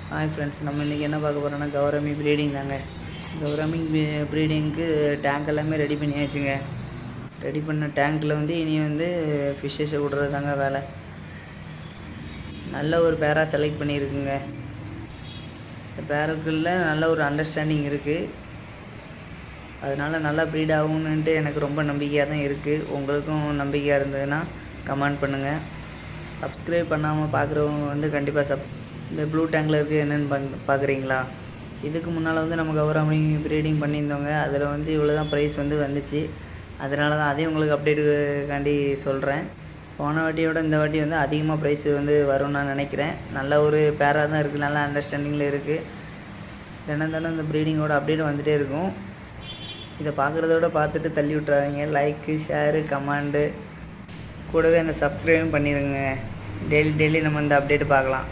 Hi friends, நம்ம இன்றைக்கி என்ன பார்க்க போகிறோன்னா கௌரமி ப்ரீடிங் தாங்க. கௌரமி ப்ரீடிங்க்கு டேங்க் எல்லாமே ரெடி பண்ணியாச்சுங்க. ரெடி பண்ண டேங்க்கில் இனி ஃபிஷ்ஷஸை விட்றது தாங்க வேலை. நல்ல ஒரு பேராக செலக்ட் பண்ணியிருக்குங்க. இந்த பேருக்குள்ள நல்ல ஒரு அண்டர்ஸ்டாண்டிங் இருக்குது. அதனால் நல்லா ப்ரீட் ஆகும்னுட்டு எனக்கு ரொம்ப நம்பிக்கையாக தான் இருக்குது. உங்களுக்கும் நம்பிக்கையாக இருந்ததுன்னா கமெண்ட் பண்ணுங்கள். சப்ஸ்கிரைப் பண்ணாமல் பார்க்குறவங்க கண்டிப்பாக இந்த ப்ளூ டேங்கில் இருக்குது என்னென்னு பார்க்குறீங்களா? இதுக்கு முன்னால் நம்ம கௌரமி ப்ரீடிங் பண்ணியிருந்தோங்க. அதில் இவ்வளோ தான் ப்ரைஸ் வந்துச்சு. அதனால தான் அதையும் உங்களுக்கு அப்டேட்டுக்காண்டி சொல்கிறேன். போன வாட்டியோட இந்த வாட்டி அதிகமாக ப்ரைஸ் வரும்னு நான் நினைக்கிறேன். நல்ல ஒரு பேராக தான் இருக்குது, நல்ல அண்டர்ஸ்டாண்டிங்கில் இருக்குது. தினம் இந்த ப்ரீடிங்கோட அப்டேட் வந்துகிட்டே இருக்கும். இதை பார்க்குறதோட பார்த்துட்டு தள்ளி விட்றாதீங்க. லைக்கு, ஷேரு, கமெண்டு கூடவே அந்த சப்ஸ்கிரைபும் பண்ணிடுங்க. டெய்லி நம்ம இந்த அப்டேட்டு பார்க்கலாம்.